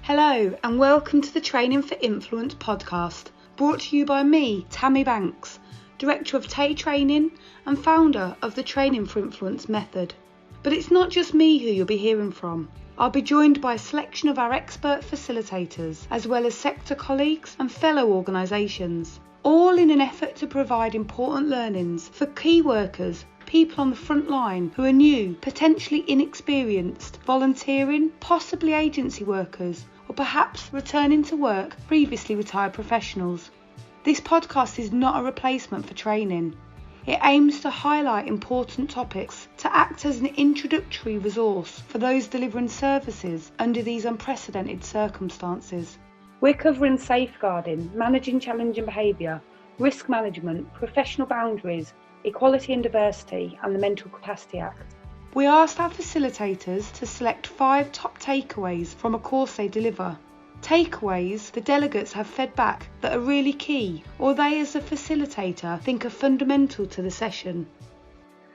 Hello and welcome to the Training for Influence podcast, brought to you by me, Tammy Banks, Director of Taye Training and founder of the Training for Influence method. But it's not just me who you'll be hearing from. I'll be joined by a selection of our expert facilitators, as well as sector colleagues and fellow organisations, all in an effort to provide important learnings for key workers, people on the front line who are new, potentially inexperienced, volunteering, possibly agency workers, or perhaps returning to work, previously retired professionals. This podcast is not a replacement for training. It aims to highlight important topics to act as an introductory resource for those delivering services under these unprecedented circumstances. We're covering safeguarding, managing challenging behaviour, risk management, professional boundaries, equality and diversity, and the Mental Capacity Act. We asked our facilitators to select 5 top takeaways from a course they deliver. Takeaways the delegates have fed back that are really key, or they as a facilitator think are fundamental to the session.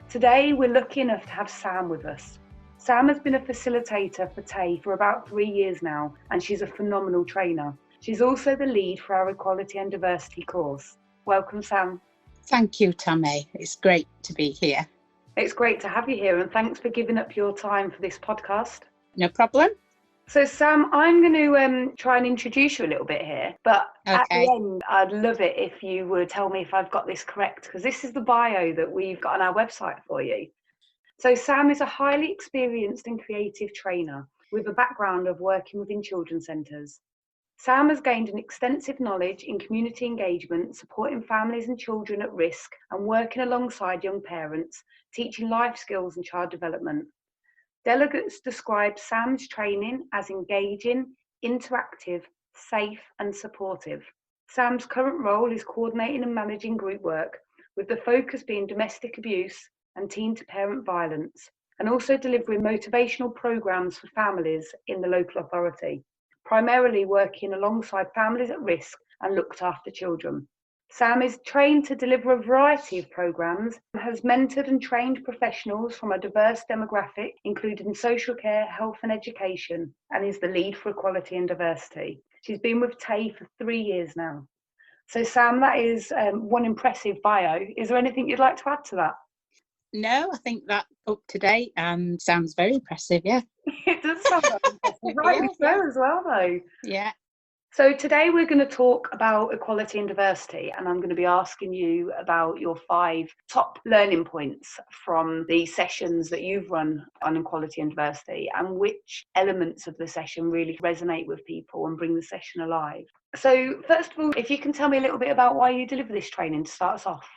Today we're lucky enough to have Sam with us. Sam has been a facilitator for Taye for about 3 years now, and she's a phenomenal trainer. She's also the lead for our Equality and Diversity course. Welcome, Sam. Thank you, Tammy. It's great to be here. It's great to have you here, and thanks for giving up your time for this podcast. No problem. So, Sam, I'm going to try and introduce you a little bit here, but At the end, I'd love it if you would tell me if I've got this correct, because this is the bio that we've got on our website for you. So, Sam is a highly experienced and creative trainer with a background of working within children's centres. Sam has gained an extensive knowledge in community engagement, supporting families and children at risk, and working alongside young parents, teaching life skills and child development. Delegates described Sam's training as engaging, interactive, safe and supportive. Sam's current role is coordinating and managing group work, with the focus being domestic abuse and teen-to-parent violence, and also delivering motivational programmes for families in the local authority, primarily working alongside families at risk and looked after children. Sam is trained to deliver a variety of programmes, has mentored and trained professionals from a diverse demographic, including social care, health and education, and is the lead for equality and diversity. She's been with Taye for 3 years now. So Sam, that is one impressive bio. Is there anything you'd like to add to that? No, I think that's up to date and sounds very impressive, yeah. It does sound very impressive. Rightly so as well, though. Yeah. So today we're going to talk about equality and diversity, and I'm going to be asking you about your 5 top learning points from the sessions that you've run on equality and diversity, and which elements of the session really resonate with people and bring the session alive. So first of all, if you can tell me a little bit about why you deliver this training to start us off.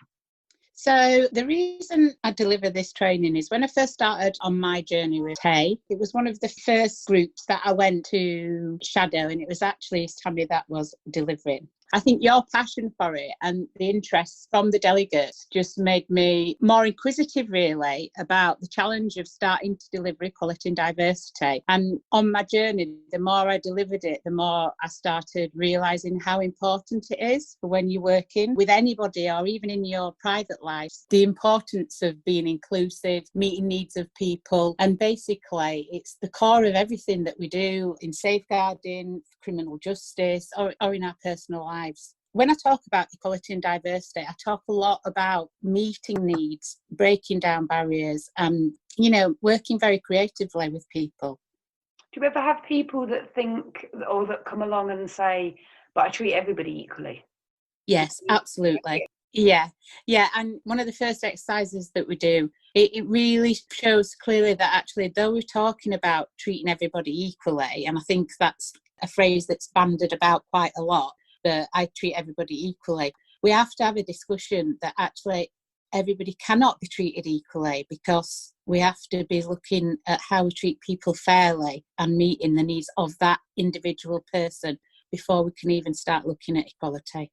So the reason I deliver this training is when I first started on my journey with Taye, it was one of the first groups that I went to shadow, and it was actually Tammy that was delivering. I think your passion for it and the interest from the delegates just made me more inquisitive, really, about the challenge of starting to deliver equality and diversity. And on my journey, the more I delivered it, the more I started realising how important it is for when you're working with anybody or even in your private life, the importance of being inclusive, meeting needs of people. And basically, it's the core of everything that we do in safeguarding, criminal justice, or in our personal lives. When I talk about equality and diversity, I talk a lot about meeting needs, breaking down barriers, and, working very creatively with people. Do you ever have people that think or that come along and say, but I treat everybody equally? Yes, absolutely. Yeah. And one of the first exercises that we do, it really shows clearly that actually, though we're talking about treating everybody equally, and I think that's a phrase that's bandied about quite a lot, that I treat everybody equally, we have to have a discussion that actually everybody cannot be treated equally, because we have to be looking at how we treat people fairly and meeting the needs of that individual person before we can even start looking at equality.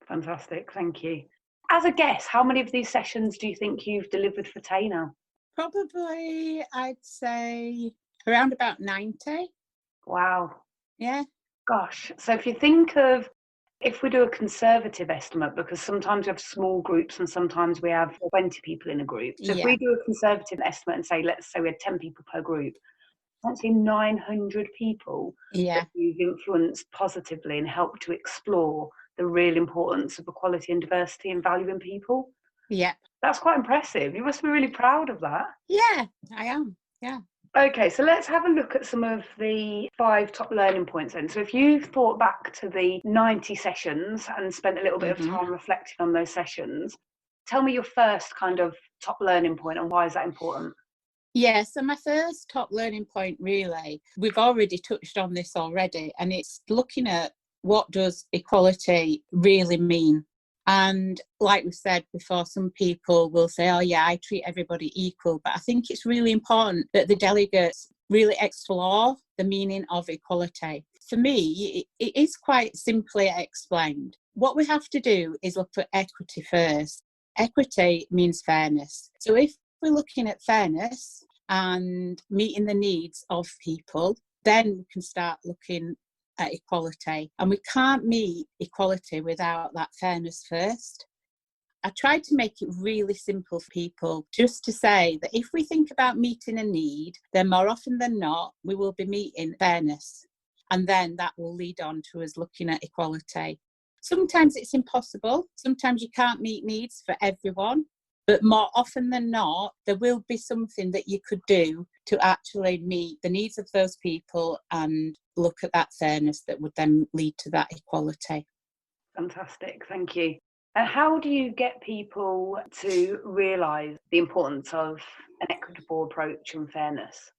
Fantastic, thank you. As a guess, how many of these sessions do you think you've delivered for Taye now? Probably, I'd say around about 90. Wow. Yeah. Gosh, so if you think of, if we do a conservative estimate, because sometimes we have small groups and sometimes we have 20 people in a group. So if we do a conservative estimate and say, let's say we had 10 people per group, essentially 900 people Yeah. that you've influenced positively and helped to explore the real importance of equality and diversity and valuing people. Yeah. That's quite impressive. You must be really proud of that. Yeah, I am. Yeah. Okay, so let's have a look at some of the 5 top learning points then. So if you thought back to the 90 sessions and spent a little bit of time reflecting on those sessions, tell me your first kind of top learning point and why is that important? Yeah, so my first top learning point, really, we've already touched on this already, and it's looking at what does equality really mean. And like we said before, some people will say, oh yeah, I treat everybody equal. But I think it's really important that the delegates really explore the meaning of equality. For me, it is quite simply explained. What we have to do is look for equity first. Equity means fairness. So if we're looking at fairness and meeting the needs of people, then we can start looking at equality. And we can't meet equality without that fairness first. I tried to make it really simple for people, just to say that if we think about meeting a need, then more often than not, we will be meeting fairness. And then that will lead on to us looking at equality. Sometimes it's impossible. Sometimes you can't meet needs for everyone. But more often than not, there will be something that you could do to actually meet the needs of those people and look at that fairness that would then lead to that equality. Fantastic, thank you. And how do you get people to realise the importance of an equitable approach and fairness?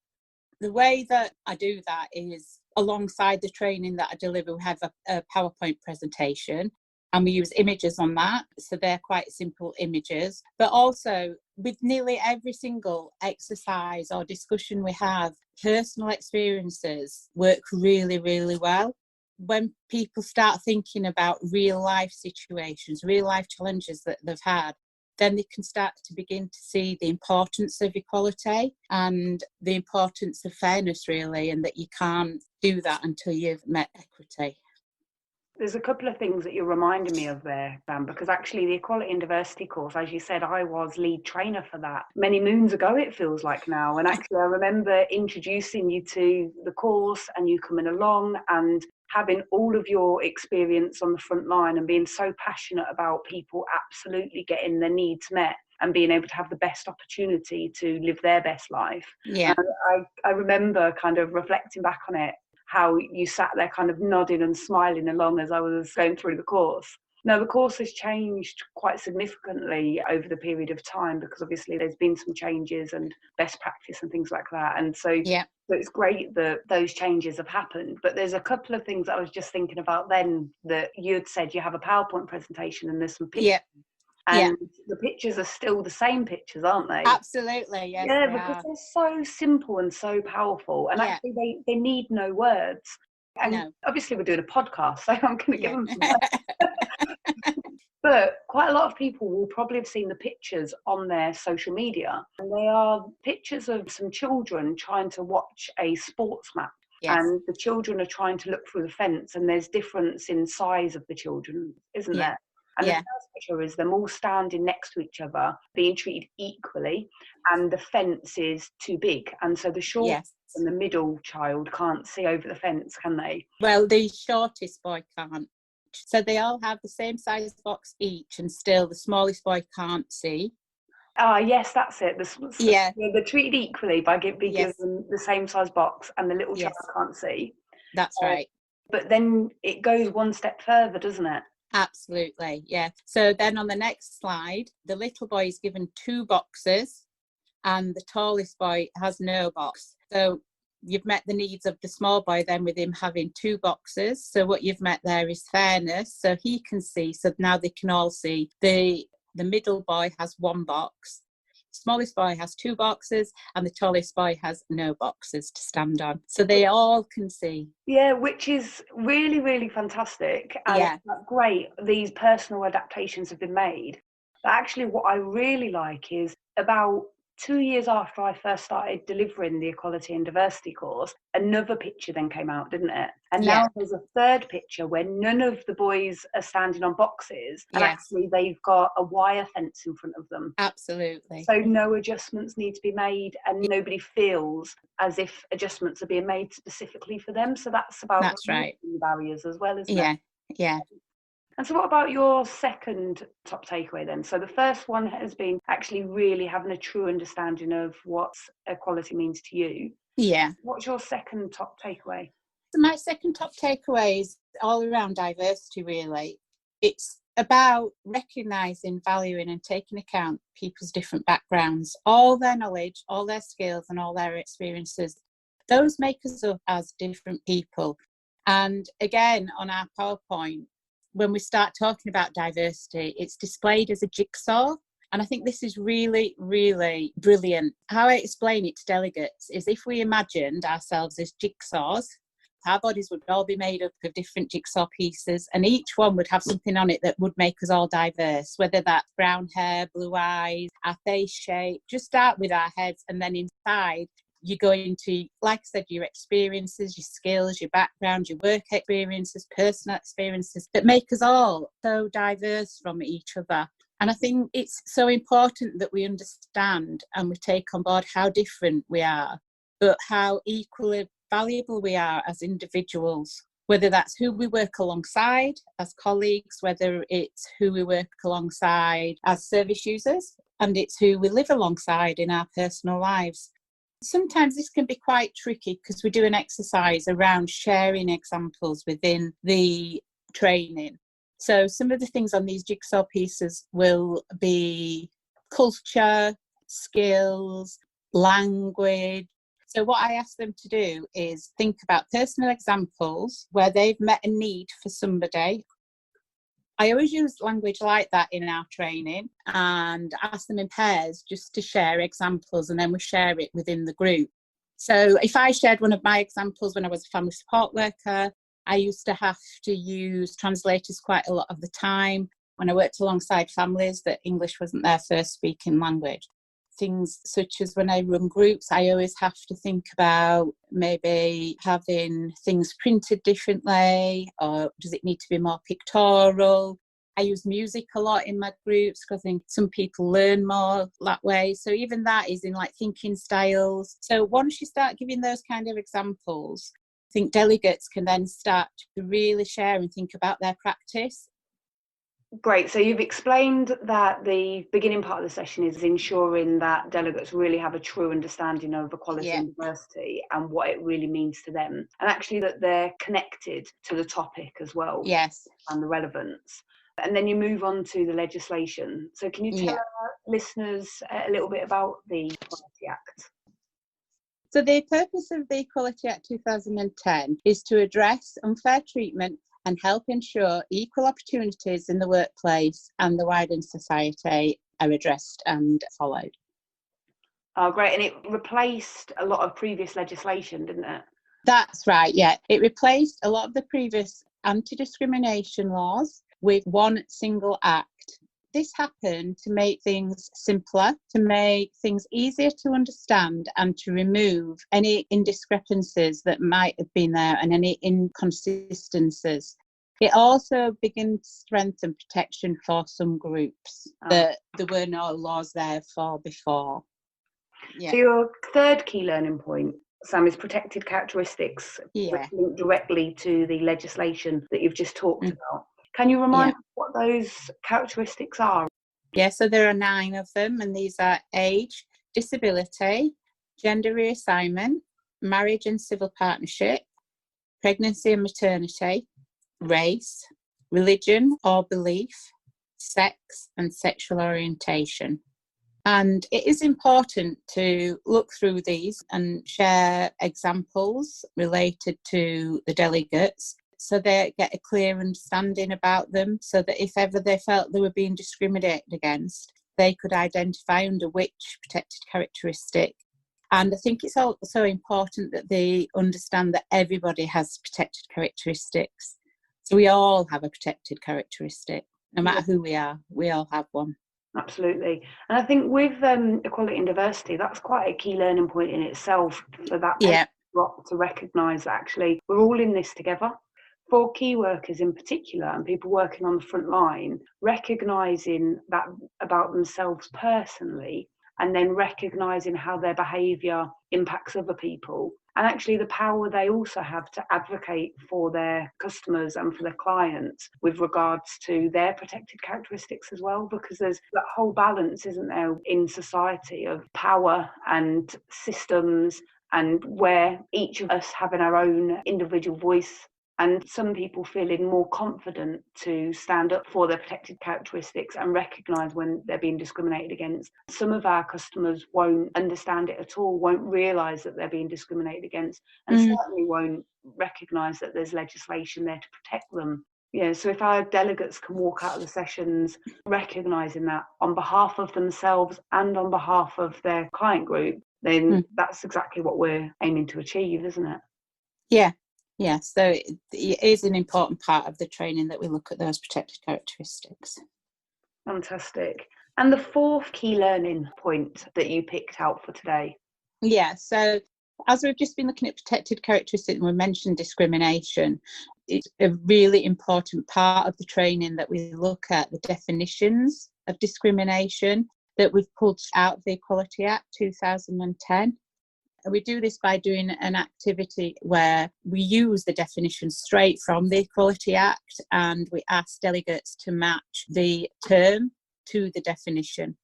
The way that I do that is alongside the training that I deliver, we have a PowerPoint presentation. And we use images on that. So they're quite simple images. But also with nearly every single exercise or discussion we have, personal experiences work really, really well. When people start thinking about real life situations, real life challenges that they've had, then they can start to begin to see the importance of equality and the importance of fairness, really, and that you can't do that until you've met equity. There's a couple of things that you're reminding me of there, Sam, because actually the Equality and Diversity course, as you said, I was lead trainer for that many moons ago, it feels like now. And actually I remember introducing you to the course and you coming along and having all of your experience on the front line and being so passionate about people absolutely getting their needs met and being able to have the best opportunity to live their best life. Yeah. And I remember kind of reflecting back on it, how you sat there kind of nodding and smiling along as I was going through the course. Now, the course has changed quite significantly over the period of time because obviously there's been some changes and best practice and things like that. And so, Yeah. So it's great that those changes have happened. But there's a couple of things that I was just thinking about then that you'd said you have a PowerPoint presentation and there's some pictures. Yeah. And the pictures are still the same pictures, aren't they? Absolutely, yes. Yeah, because they're so simple and so powerful. And actually, they need no words. And obviously, we're doing a podcast, so I'm going to give them some words. But quite a lot of people will probably have seen the pictures on their social media. And they are pictures of some children trying to watch a sports match. Yes. And the children are trying to look through the fence, and there's difference in size of the children, isn't there? And the first picture is them all standing next to each other, being treated equally, and the fence is too big. And so the short and the middle child can't see over the fence, can they? Well, the shortest boy can't. So they all have the same size box each, and still the smallest boy can't see. Yes, that's it. They're treated equally by being given the same size box, and the little child can't see. That's right. But then it goes one step further, doesn't it? Absolutely, yeah. So then on the next slide, the little boy is given 2 boxes and the tallest boy has no box. So you've met the needs of the small boy then with him having 2 boxes. So what you've met there is fairness. So he can see, so now they can all see. The middle boy has 1 box. Smallest boy has 2 boxes and the tallest boy has no boxes to stand on. So they all can see. Yeah, which is really, really fantastic. And great, these personal adaptations have been made. But actually what I really like is about 2 years after I first started delivering the equality and diversity course, another picture then came out, didn't it? And now there's a third picture where none of the boys are standing on boxes, and actually they've got a wire fence in front of them. Absolutely. So no adjustments need to be made, and nobody feels as if adjustments are being made specifically for them. So that's about removing barriers as well, isn't it? Yeah. And so what about your second top takeaway then? So the first one has been actually really having a true understanding of what equality means to you. Yeah. What's your second top takeaway? So my second top takeaway is all around diversity, really. It's about recognising, valuing and taking account people's different backgrounds, all their knowledge, all their skills and all their experiences. Those make us up as different people. And again, on our PowerPoint, when we start talking about diversity, it's displayed as a jigsaw. And I think this is really, really brilliant. How I explain it to delegates is if we imagined ourselves as jigsaws, our bodies would all be made up of different jigsaw pieces, and each one would have something on it that would make us all diverse, whether that's brown hair, blue eyes, our face shape. Just start with our heads, and then inside you go into, like I said, your experiences, your skills, your background, your work experiences, personal experiences that make us all so diverse from each other. And I think it's so important that we understand and we take on board how different we are, but how equally valuable we are as individuals, whether that's who we work alongside as colleagues, whether it's who we work alongside as service users, and it's who we live alongside in our personal lives. Sometimes this can be quite tricky because we do an exercise around sharing examples within the training. So some of the things on these jigsaw pieces will be culture, skills, language. So what I ask them to do is think about personal examples where they've met a need for somebody. I always use language like that in our training and ask them in pairs just to share examples, and then we share it within the group. So if I shared one of my examples when I was a family support worker, I used to have to use translators quite a lot of the time when I worked alongside families that English wasn't their first speaking language. Things such as when I run groups, I always have to think about maybe having things printed differently, or does it need to be more pictorial? I use music a lot in my groups because I think some people learn more that way. So even that is in like thinking styles. So once you start giving those kind of examples, I think delegates can then start to really share and think about their practice. Great. So you've explained that the beginning part of the session is ensuring that delegates really have a true understanding of equality and diversity and what it really means to them, and actually that they're connected to the topic as well. Yes. And the relevance. And then you move on to the legislation. So can you tell our listeners a little bit about the Equality Act? So the purpose of the Equality Act 2010 is to address unfair treatment and help ensure equal opportunities in the workplace and the wider society are addressed and followed. Oh, great. And it replaced a lot of previous legislation, didn't it? That's right, yeah. It replaced a lot of the previous anti-discrimination laws with one single act. This happened to make things simpler, to make things easier to understand, and to remove any indiscrepancies that might have been there and any inconsistencies. It also began to strengthen protection for some groups that there were no laws there for before. Yeah. So your third key learning point, Sam, is protected characteristics, which link directly to the legislation that you've just talked about. Can you remind us what those characteristics are? Yeah, so there are 9 of them, and these are age, disability, gender reassignment, marriage and civil partnership, pregnancy and maternity, race, religion or belief, sex and sexual orientation. And it is important to look through these and share examples related to the delegates so they get a clear understanding about them, so that if ever they felt they were being discriminated against, they could identify under which protected characteristic. And I think it's also important that they understand that everybody has protected characteristics. So we all have a protected characteristic. No matter who we are, we all have one. Absolutely. And I think with equality and diversity, that's quite a key learning point in itself for that Yeah. to recognise that actually we're all in this together. For key workers in particular and people working on the front line, recognising that about themselves personally and then recognising how their behaviour impacts other people, and actually the power they also have to advocate for their customers and for their clients with regards to their protected characteristics as well, because there's that whole balance, isn't there, in society of power and systems, and where each of us having our own individual voice, and some people feeling more confident to stand up for their protected characteristics and recognise when they're being discriminated against. Some of our customers won't understand it at all, won't realise that they're being discriminated against, and certainly won't recognise that there's legislation there to protect them. Yeah, so if our delegates can walk out of the sessions recognising that on behalf of themselves and on behalf of their client group, then that's exactly what we're aiming to achieve, isn't it? Yeah, so it is an important part of the training that we look at those protected characteristics. Fantastic. And the fourth key learning point that you picked out for today? Yeah, so as we've just been looking at protected characteristics and we mentioned discrimination, it's a really important part of the training that we look at the definitions of discrimination that we've pulled out of the Equality Act 2010. And we do this by doing an activity where we use the definition straight from the Equality Act and we ask delegates to match the term to the definition.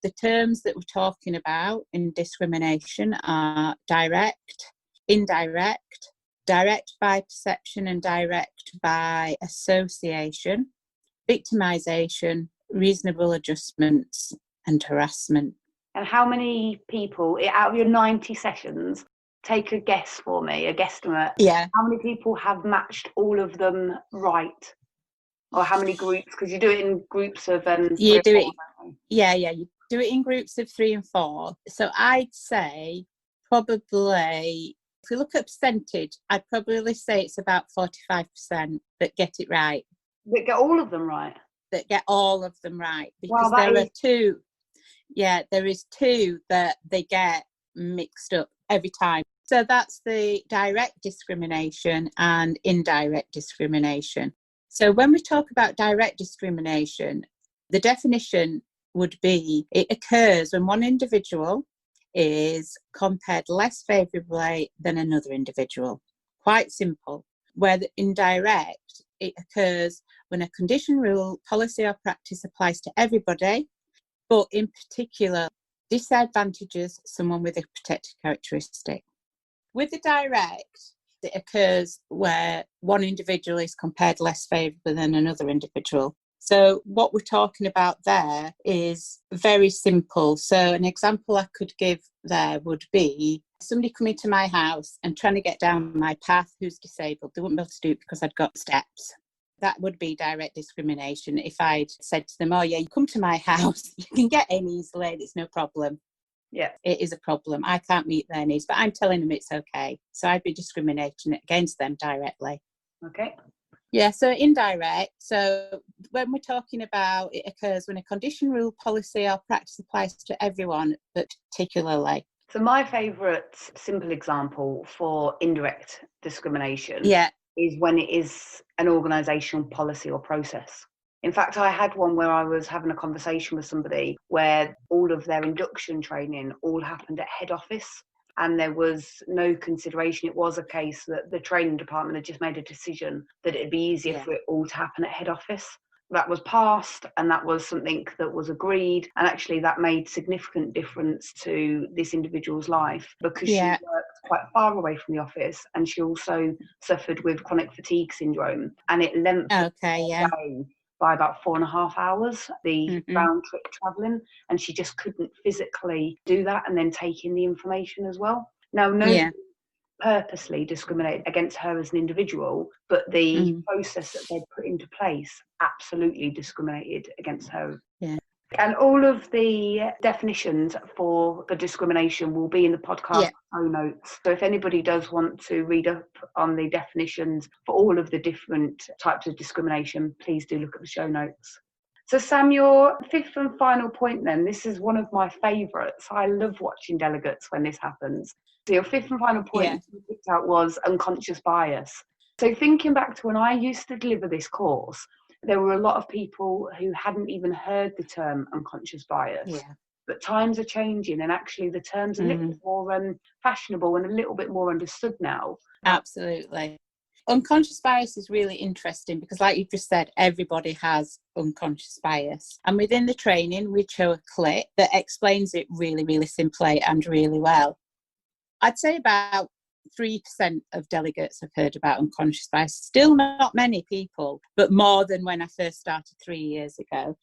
The terms that we're talking about in discrimination are direct, indirect, direct by perception and direct by association, victimisation, reasonable adjustments and harassment. And how many people, out of your 90 sessions, take a guess for me, a guesstimate? Yeah. How many people have matched all of them right? Or how many groups? Because you do it in groups of you do it. Yeah, you do it in groups of 3 and 4. So I'd say probably, if we look at percentage, I'd probably say it's about 45% that get it right. That get all of them right? That get all of them right. Because wow, there are 2. Yeah, there is 2 that they get mixed up every time. So that's the direct discrimination and indirect discrimination. So when we talk about direct discrimination, the definition would be it occurs when one individual is compared less favourably than another individual. Quite simple. Where the indirect, it occurs when a condition, rule, policy or practice applies to everybody, but in particular disadvantages someone with a protected characteristic. With the direct, it occurs where one individual is compared less favourably than another individual. So what we're talking about there is very simple. So an example I could give there would be somebody coming to my house and trying to get down my path who's disabled. They wouldn't be able to do it because I'd got steps. That would be direct discrimination if I'd said to them, oh yeah, you come to my house, you can get in easily, it's no problem. Yeah. It is a problem. I can't meet their needs, but I'm telling them it's okay. So I'd be discriminating against them directly. Okay. Yeah, so indirect. So when we're talking about it occurs when a condition, rule, policy or practice applies to everyone, but particularly. So my favourite simple example for indirect discrimination is when it is an organisational policy or process. In fact, I had one where I was having a conversation with somebody where all of their induction training all happened at head office and there was no consideration. It was a case that the training department had just made a decision that it'd be easier for it all to happen at head office. That was passed and that was something that was agreed, and actually that made significant difference to this individual's life because she worked quite far away from the office and she also suffered with chronic fatigue syndrome, and it lengthened the day by about 4.5 hours, the round trip travelling, and she just couldn't physically do that and then take in the information as well. Now, no purposely discriminate against her as an individual, but the process that they'd put into place absolutely discriminated against her. Yeah. And all of the definitions for the discrimination will be in the podcast show notes. So if anybody does want to read up on the definitions for all of the different types of discrimination, please do look at the show notes. So Sam, your fifth and final point then, this is one of my favourites. I love watching delegates when this happens. So your fifth and final point you picked out was unconscious bias. So thinking back to when I used to deliver this course, there were a lot of people who hadn't even heard the term unconscious bias. Yeah. But times are changing, and actually the term's a little bit more fashionable and a little bit more understood now. Absolutely. Unconscious bias is really interesting because, like you just said, everybody has unconscious bias. And within the training, we show a clip that explains it really, really simply and really well. I'd say about 3% of delegates have heard about unconscious bias. Still not many people, but more than when I first started 3 years ago.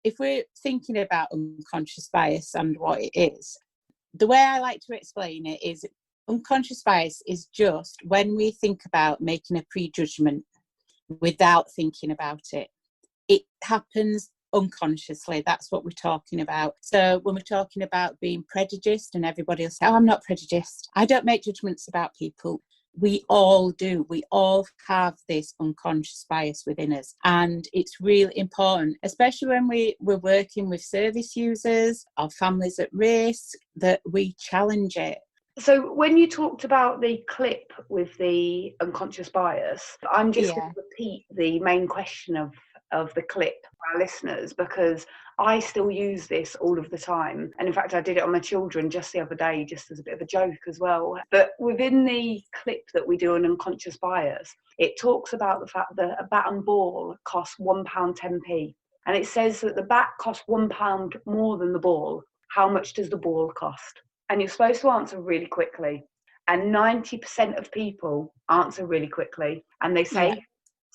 If we're thinking about unconscious bias and what it is, the way I like to explain it is unconscious bias is just when we think about making a prejudgment without thinking about it. It happens unconsciously. That's what we're talking about. So when we're talking about being prejudiced, and everybody will say, oh, I'm not prejudiced. I don't make judgments about people. We all do. We all have this unconscious bias within us. And it's really important, especially when we're working with service users or families at risk, that we challenge it. So when you talked about the clip with the unconscious bias, I'm just going to repeat the main question of the clip for our listeners, because I still use this all of the time. And in fact, I did it on my children just the other day, just as a bit of a joke as well. But within the clip that we do on unconscious bias, it talks about the fact that a bat and ball costs £1.10p. And it says that the bat costs £1 more than the ball. How much does the ball cost? And you're supposed to answer really quickly. And 90% of people answer really quickly. And they say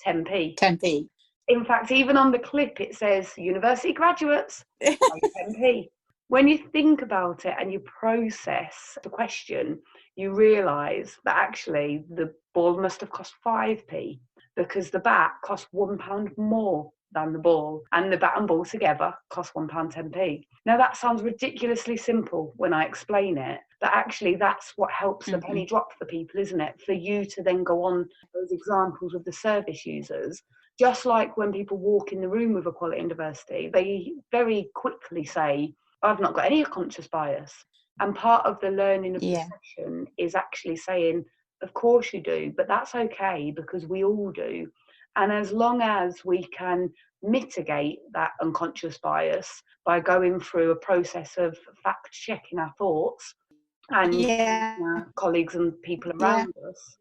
10p. 10p. In fact, even on the clip, it says university graduates, 10p. When you think about it and you process the question, you realise that actually the ball must have cost 5p because the bat cost £1 more than the ball, and the bat and ball together cost £1.10p. Now that sounds ridiculously simple when I explain it, but actually that's what helps the penny drop for people, isn't it? For you to then go on those examples of the service users. Just like when people walk in the room with equality and diversity, they very quickly say, I've not got any unconscious bias. And part of the learning of the session is actually saying, of course you do, but that's okay because we all do. And as long as we can mitigate that unconscious bias by going through a process of fact checking our thoughts and our colleagues and people around us,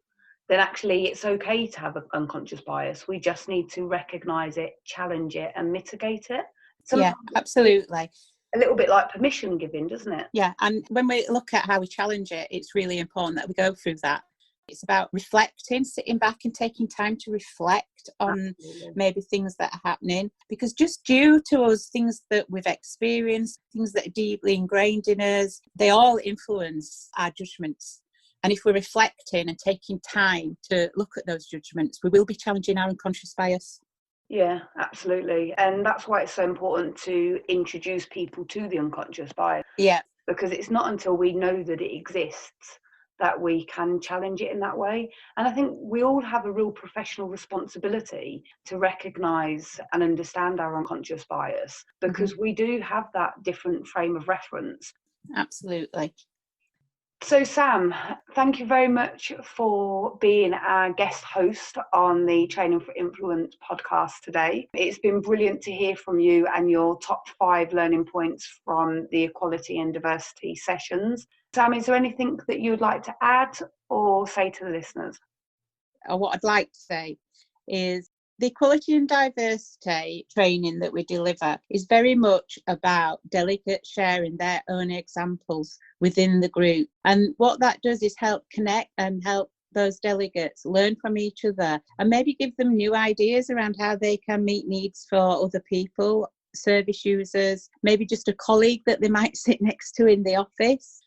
then actually it's okay to have an unconscious bias. We just need to recognise it, challenge it and mitigate it. Sometimes absolutely. A little bit like permission giving, doesn't it? Yeah, and when we look at how we challenge it, it's really important that we go through that. It's about reflecting, sitting back and taking time to reflect on maybe things that are happening. Because just due to us, things that we've experienced, things that are deeply ingrained in us, they all influence our judgments. And if we're reflecting and taking time to look at those judgments, we will be challenging our unconscious bias. Yeah, absolutely. And that's why it's so important to introduce people to the unconscious bias. Yeah. Because it's not until we know that it exists that we can challenge it in that way. And I think we all have a real professional responsibility to recognise and understand our unconscious bias, because we do have that different frame of reference. Absolutely. So Sam, thank you very much for being our guest host on the Training for Influence podcast today. It's been brilliant to hear from you and your top 5 learning points from the equality and diversity sessions. Sam, is there anything that you would like to add or say to the listeners? What I'd like to say is the equality and diversity training that we deliver is very much about delegates sharing their own examples within the group. And what that does is help connect and help those delegates learn from each other and maybe give them new ideas around how they can meet needs for other people, service users, maybe just a colleague that they might sit next to in the office.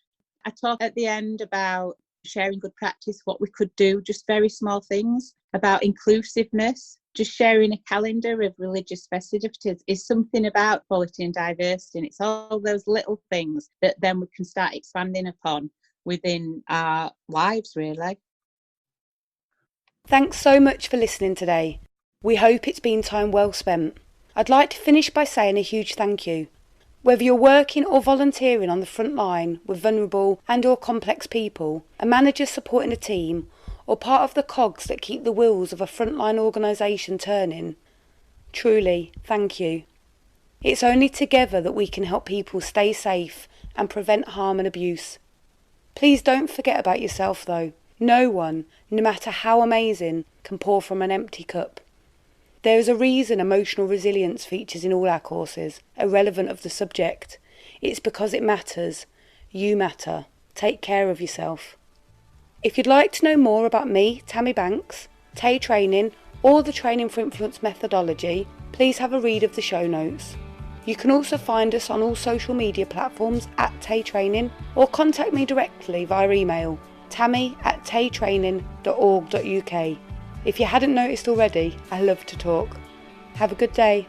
I talk at the end about sharing good practice, what we could do, just very small things, about inclusiveness. Just sharing a calendar of religious festivities is something about equality and diversity, and it's all those little things that then we can start expanding upon within our lives, really. Thanks so much for listening today. We hope it's been time well spent. I'd like to finish by saying a huge thank you. Whether you're working or volunteering on the front line with vulnerable and or complex people, a manager supporting a team, or part of the cogs that keep the wheels of a frontline organisation turning, truly, thank you. It's only together that we can help people stay safe and prevent harm and abuse. Please don't forget about yourself though. No one, no matter how amazing, can pour from an empty cup. There is a reason emotional resilience features in all our courses, irrelevant of the subject. It's because it matters. You matter. Take care of yourself. If you'd like to know more about me, Tammy Banks, Taye Training, or the Training for Influence methodology, please have a read of the show notes. You can also find us on all social media platforms at Taye Training, or contact me directly via email, tammy@tayetraining.org.uk. If you hadn't noticed already, I love to talk. Have a good day.